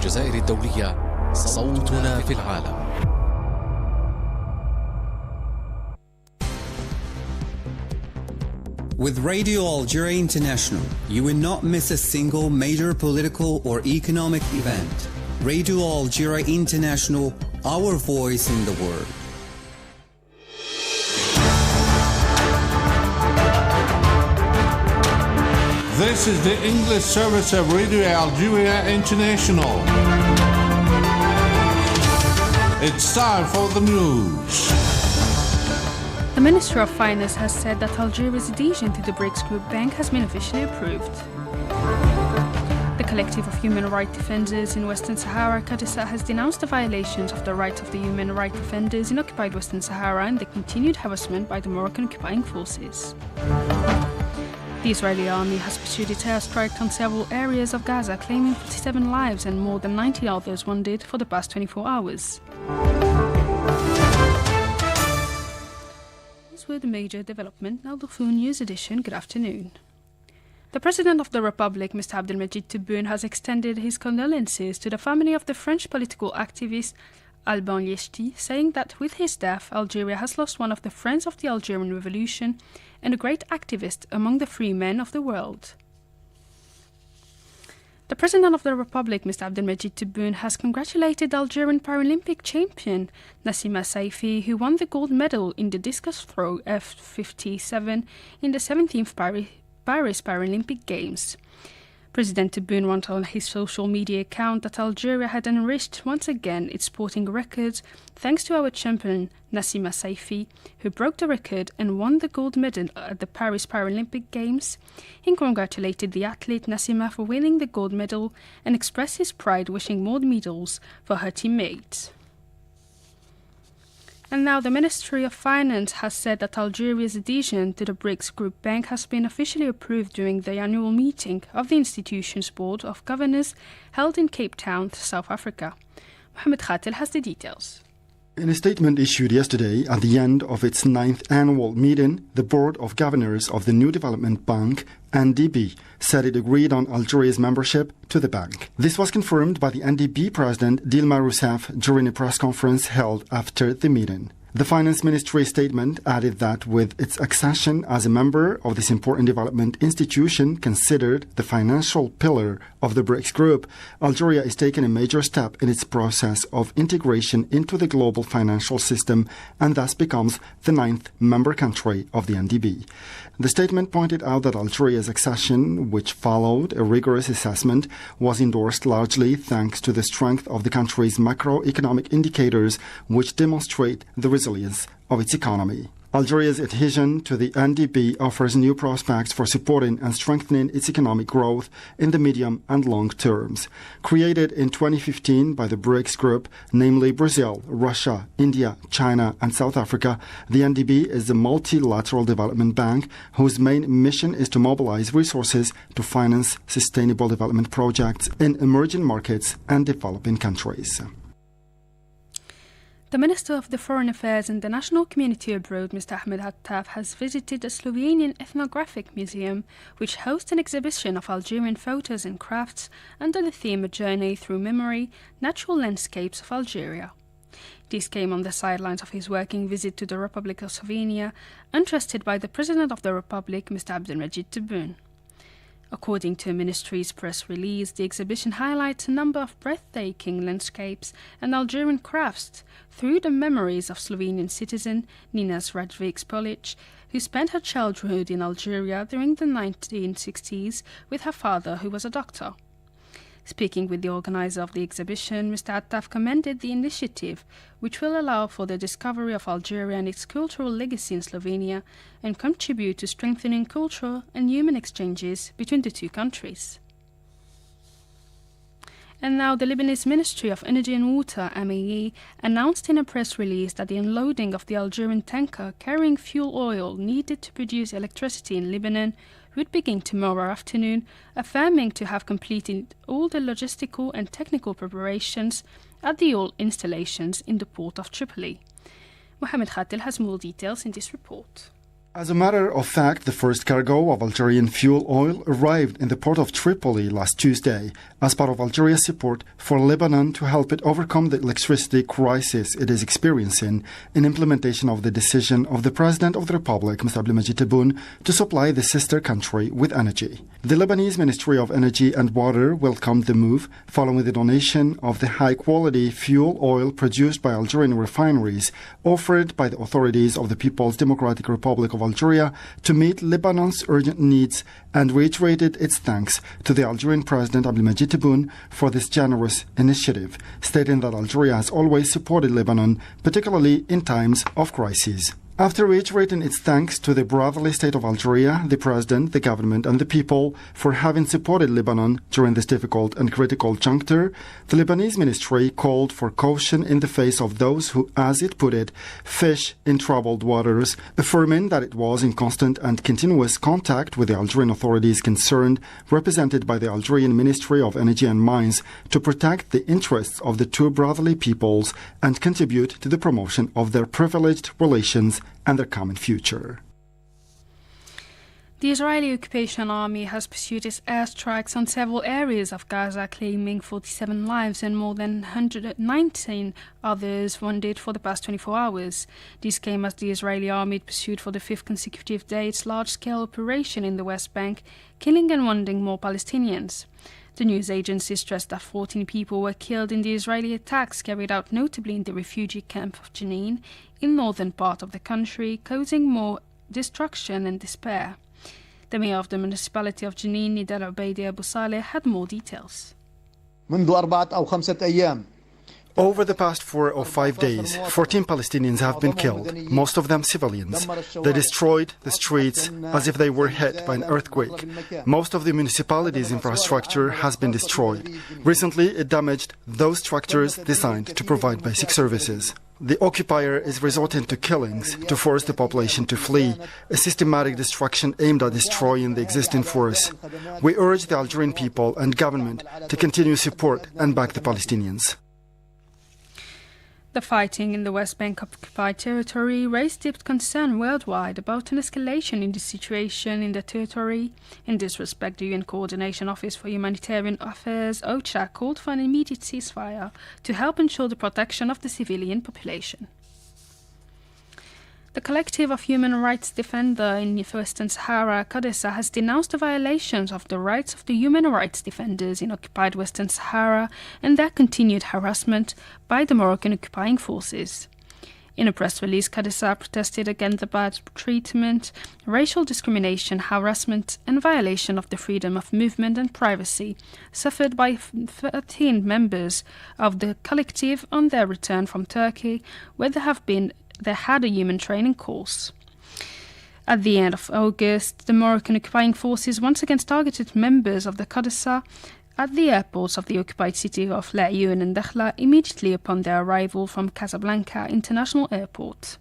الجزائر الدولية، صوتنا في العالم. With Radio Algeria International, you will not miss a single major political or economic event. Radio Algeria International, our voice in the world. This is the English service of Radio Algeria International. It's time for the news. The Ministry of Finance has said that Algeria's adhesion to the BRICS Group Bank has been officially approved. The Collective of Human Rights Defenders in Western Sahara, Kadisa, has denounced the violations of the rights of the human rights defenders in occupied Western Sahara and the continued harassment by the Moroccan occupying forces. The Israeli army has pursued its airstrike on several areas of Gaza, claiming 47 lives and more than 90 others wounded for the past 24 hours. These were the major developments. Now the full news edition. Good afternoon. The President of the Republic, Mr. Abdelmajid Tebboune, has extended his condolences to the family of the French political activist Alban Liechti, saying that with his death, Algeria has lost one of the friends of the Algerian Revolution and a great activist among the free men of the world. The President of the Republic, Mr. Abdelmajid Tebboune, has congratulated the Algerian Paralympic champion Nassima Saifi, who won the gold medal in the discus throw F57 in the 17th Paris Paralympic Games. President Tebboune wrote on his social media account that Algeria had enriched once again its sporting records thanks to our champion Nassima Saifi, who broke the record and won the gold medal at the Paris Paralympic Games. He congratulated the athlete Nassima for winning the gold medal and expressed his pride, wishing more medals for her teammates. And now the Ministry of Finance has said that Algeria's adhesion to the BRICS Group Bank has been officially approved during the annual meeting of the institution's Board of Governors held in Cape Town, South Africa. Mohamed Khatil has the details. In a statement issued yesterday at the end of its 9th annual meeting, the Board of Governors of the New Development Bank, NDB, said it agreed on Algeria's membership to the bank. This was confirmed by the NDB President Dilma Rousseff during a press conference held after the meeting. The Finance Ministry statement added that with its accession as a member of this important development institution considered the financial pillar of the BRICS Group, Algeria is taking a major step in its process of integration into the global financial system and thus becomes the 9th member country of the NDB. The statement pointed out that Algeria's accession, which followed a rigorous assessment, was endorsed largely thanks to the strength of the country's macroeconomic indicators, which demonstrate the resilience of its economy. Algeria's adhesion to the NDB offers new prospects for supporting and strengthening its economic growth in the medium and long terms. Created in 2015 by the BRICS Group, namely Brazil, Russia, India, China, and South Africa, the NDB is a multilateral development bank whose main mission is to mobilize resources to finance sustainable development projects in emerging markets and developing countries. The Minister of the Foreign Affairs and the National Community Abroad, Mr. Ahmed Attaf, has visited the Slovenian Ethnographic Museum, which hosts an exhibition of Algerian photos and crafts under the theme A Journey Through Memory, Natural Landscapes of Algeria. This came on the sidelines of his working visit to the Republic of Slovenia, entrusted by the President of the Republic, Mr. Abdelmajid Tebboune. According to a ministry's press release, the exhibition highlights a number of breathtaking landscapes and Algerian crafts through the memories of Slovenian citizen Nina Radvić-Polić, who spent her childhood in Algeria during the 1960s with her father, who was a doctor. Speaking with the organizer of the exhibition, Mr. Attaf commended the initiative, which will allow for the discovery of Algeria and its cultural legacy in Slovenia and contribute to strengthening cultural and human exchanges between the two countries. And now the Lebanese Ministry of Energy and Water, MEE, announced in a press release that the unloading of the Algerian tanker carrying fuel oil needed to produce electricity in Lebanon would begin tomorrow afternoon, affirming to have completed all the logistical and technical preparations at the oil installations in the port of Tripoli. Mohamed Khatil has more details in this report. As a matter of fact, the first cargo of Algerian fuel oil arrived in the port of Tripoli last Tuesday as part of Algeria's support for Lebanon to help it overcome the electricity crisis it is experiencing in implementation of the decision of the President of the Republic, Mr. Abdelmadjid Tebboune, to supply the sister country with energy. The Lebanese Ministry of Energy and Water welcomed the move following the donation of the high-quality fuel oil produced by Algerian refineries offered by the authorities of the People's Democratic Republic of Algeria to meet Lebanon's urgent needs, and reiterated its thanks to the Algerian President Abdelmadjid Tebboune for this generous initiative, stating that Algeria has always supported Lebanon, particularly in times of crises. After reiterating its thanks to the brotherly state of Algeria, the President, the government and the people for having supported Lebanon during this difficult and critical juncture, the Lebanese ministry called for caution in the face of those who, as it put it, fish in troubled waters, affirming that it was in constant and continuous contact with the Algerian authorities concerned, represented by the Algerian Ministry of Energy and Mines, to protect the interests of the two brotherly peoples and contribute to the promotion of their privileged relations and their common future. The Israeli occupation army has pursued its airstrikes on several areas of Gaza, claiming 47 lives and more than 119 others wounded for the past 24 hours. This came as the Israeli army pursued for the fifth consecutive day its large-scale operation in the West Bank, killing and wounding more Palestinians. The news agency stressed that 14 people were killed in the Israeli attacks carried out notably in the refugee camp of Jenin, in northern part of the country, causing more destruction and despair. The mayor of the municipality of Jenin, Nidal Ubaidi Abu Saleh, had more details. Over the past 4 or 5 days, 14 Palestinians have been killed, most of them civilians. They destroyed the streets as if they were hit by an earthquake. Most of the municipality's infrastructure has been destroyed. Recently, it damaged those structures designed to provide basic services. The occupier is resorting to killings to force the population to flee, a systematic destruction aimed at destroying the existing force. We urge the Algerian people and government to continue support and back the Palestinians. The fighting in the West Bank occupied territory raised deep concern worldwide about an escalation in the situation in the territory. In this respect, the UN Coordination Office for Humanitarian Affairs, OCHA, called for an immediate ceasefire to help ensure the protection of the civilian population. The collective of human rights defender in Western Sahara, Kadessa, has denounced the violations of the rights of the human rights defenders in occupied Western Sahara and their continued harassment by the Moroccan occupying forces. In a press release, Kadessa protested against the bad treatment, racial discrimination, harassment and violation of the freedom of movement and privacy suffered by 13 members of the collective on their return from Turkey, where they had a human training course. At the end of August, the Moroccan occupying forces once again targeted members of the Kadessa at the airports of the occupied city of La Ayoun and Dakhla immediately upon their arrival from Casablanca International Airport.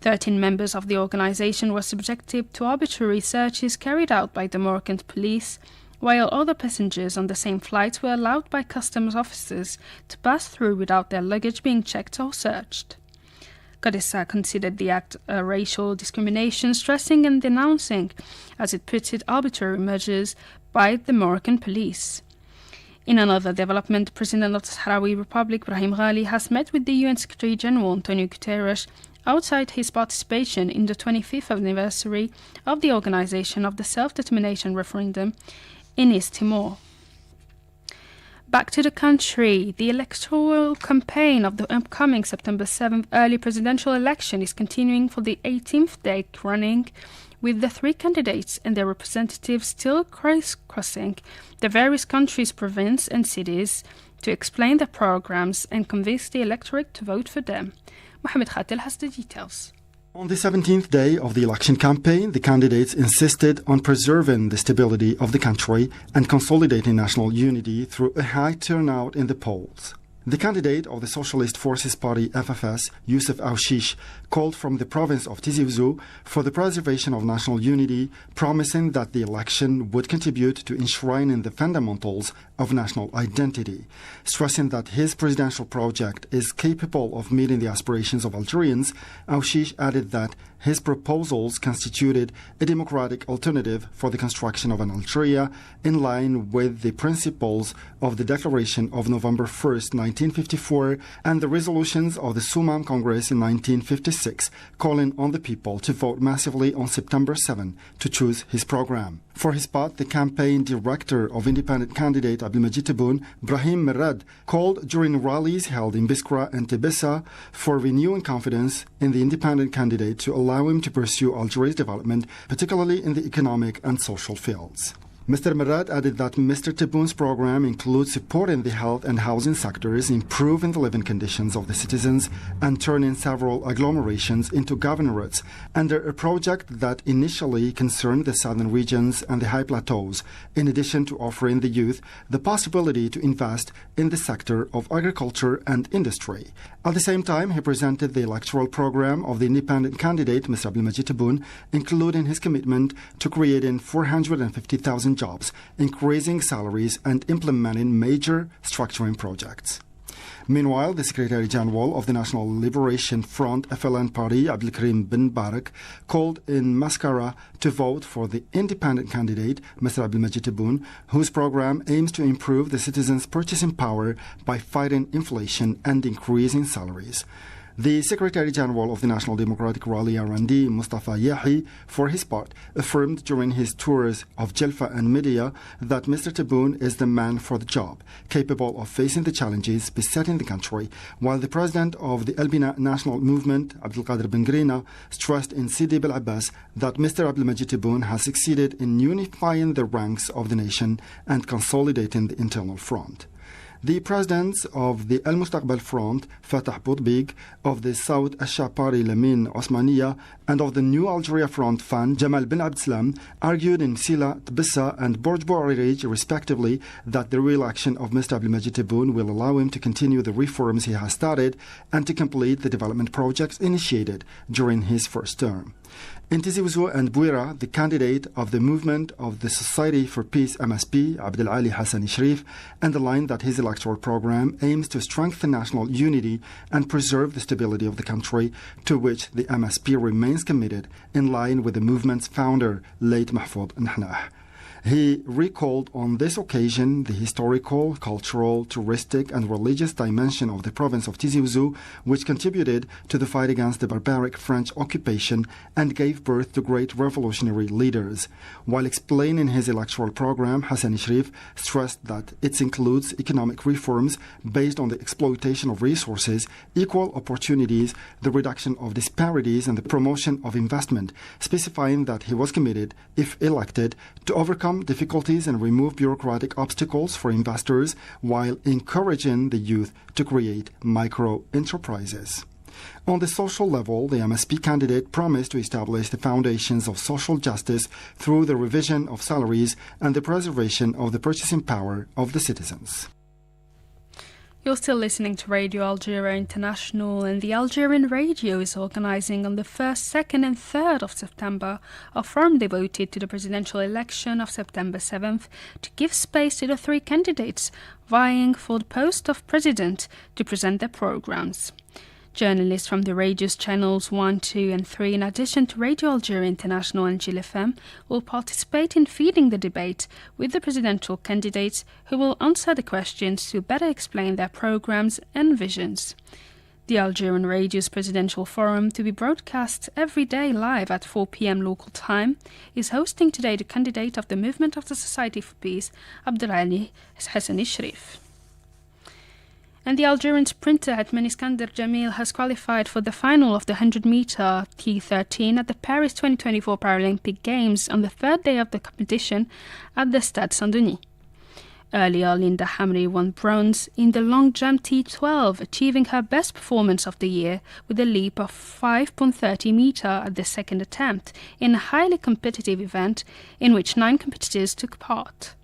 13 members of the organization were subjected to arbitrary searches carried out by the Moroccan police, while other passengers on the same flight were allowed by customs officers to pass through without their luggage being checked or searched. Kadessa considered the act a racial discrimination, stressing and denouncing, as it put it, arbitrary measures by the Moroccan police. In another development, President of the Sahrawi Republic, Brahim Ghali, has met with the UN Secretary General Antonio Guterres outside his participation in the 25th anniversary of the organization of the self-determination referendum in East Timor. Back to the country, the electoral campaign of the upcoming September 7th early presidential election is continuing for the 18th day running, with the 3 candidates and their representatives still crisscrossing the various countries, provinces and cities to explain their programs and convince the electorate to vote for them. Mohamed Khatel has the details. On the 17th day of the election campaign, the candidates insisted on preserving the stability of the country and consolidating national unity through a high turnout in the polls. The candidate of the Socialist Forces Party FFS, Youssef Aouchiche, called from the province of Tizi Ouzou for the preservation of national unity, promising that the election would contribute to enshrining the fundamentals of national identity. Stressing that his presidential project is capable of meeting the aspirations of Algerians, Aouchiche added that his proposals constituted a democratic alternative for the construction of an Algeria in line with the principles of the Declaration of November 1st, 1954 and the resolutions of the Soummam Congress in 1956, calling on the people to vote massively on September 7 to choose his program. For his part, the campaign director of independent candidate Abdelmadjid Tebboune, Brahim Merad, called during rallies held in Biskra and Tebessa for renewing confidence in the independent candidate to allow him to pursue Algeria's development, particularly in the economic and social fields. Mr. Merad added that Mr. Tebboune's program includes supporting the health and housing sectors, improving the living conditions of the citizens, and turning several agglomerations into governorates under a project that initially concerned the southern regions and the high plateaus, in addition to offering the youth the possibility to invest in the sector of agriculture and industry. At the same time, he presented the electoral program of the independent candidate, Mr. Abdelmadjid Tebboune, including his commitment to creating 450,000 jobs, increasing salaries, and implementing major structuring projects. Meanwhile, the Secretary General of the National Liberation Front FLN party, Abdelkarim bin Barak, called in Mascara to vote for the independent candidate, Mr. Abdelmadjid Tebboune, whose program aims to improve the citizens' purchasing power by fighting inflation and increasing salaries. The Secretary General of the National Democratic Rally RND, Mustafa Yahi, for his part, affirmed during his tours of Jelfa and Media that Mr. Tebboune is the man for the job, capable of facing the challenges besetting the country, while the president of the Albina National Movement, Abdelkader Ben Grina, stressed in Sidi Bel Abbas that Mr. Abdelmadjid Tebboune has succeeded in unifying the ranks of the nation and consolidating the internal front. The presidents of the Al Mustaqbal Front, Fatah Boutbig, of the South Ash-Shapari Lamin Osmania, and of the New Algeria Front fan Jamal bin Abdeslam, argued in Sila, Tbissa, and Borj Bouarij, respectively, that the re-election of Mr. Abdelmadjid Tebboune will allow him to continue the reforms he has started and to complete the development projects initiated during his first term. In Tizi Ouzou and Bouira, the candidate of the Movement of the Society for Peace MSP, Abdel Ali Hassani Sharif, underlined that his electoral program aims to strengthen national unity and preserve the stability of the country, to which the MSP remains committed, in line with the movement's founder, late Mahfoud Nahnah. He recalled on this occasion the historical, cultural, touristic, and religious dimension of the province of Tizi Ouzou, which contributed to the fight against the barbaric French occupation and gave birth to great revolutionary leaders. While explaining his electoral program, Hassani Sharif stressed that it includes economic reforms based on the exploitation of resources, equal opportunities, the reduction of disparities, and the promotion of investment, specifying that he was committed, if elected, to overcome difficulties and remove bureaucratic obstacles for investors while encouraging the youth to create micro-enterprises. On the social level, the MSP candidate promised to establish the foundations of social justice through the revision of salaries and the preservation of the purchasing power of the citizens. You're still listening to Radio Algeria International, and the Algerian Radio is organising on the 1st, 2nd and 3rd of September a forum devoted to the presidential election of September 7th to give space to the three candidates vying for the post of president to present their programmes. Journalists from the radio's channels 1, 2 and 3, in addition to Radio Algeria International and Gil FM, will participate in feeding the debate with the presidential candidates, who will answer the questions to better explain their programs and visions. The Algerian Radio's presidential forum, to be broadcast every day live at 4 p.m. local time, is hosting today the candidate of the Movement of the Society for Peace, Abdel Ali Hassani Sharif. And the Algerian sprinter Hatman Iskander Jamil has qualified for the final of the 100-meter T13 at the Paris 2024 Paralympic Games on the third day of the competition at the Stade Saint-Denis. Earlier, Linda Hamri won bronze in the long jump T12, achieving her best performance of the year with a leap of 5.30 meter at the second attempt in a highly competitive event in which 9 competitors took part.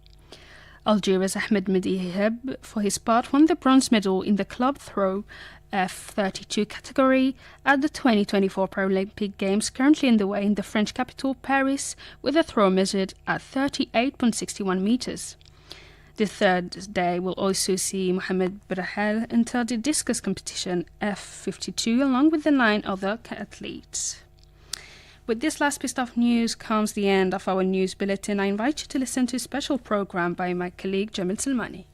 Algeria's Ahmed Mediheb, for his part, won the bronze medal in the club throw F32 category at the 2024 Paralympic Games currently underway in the French capital, Paris, with a throw measured at 38.61 meters. The third day will also see Mohamed Brahel enter the discus competition F52 along with the 9 other athletes. With this last piece of news comes the end of our news bulletin. I invite you to listen to a special program by my colleague Jamil Salmani.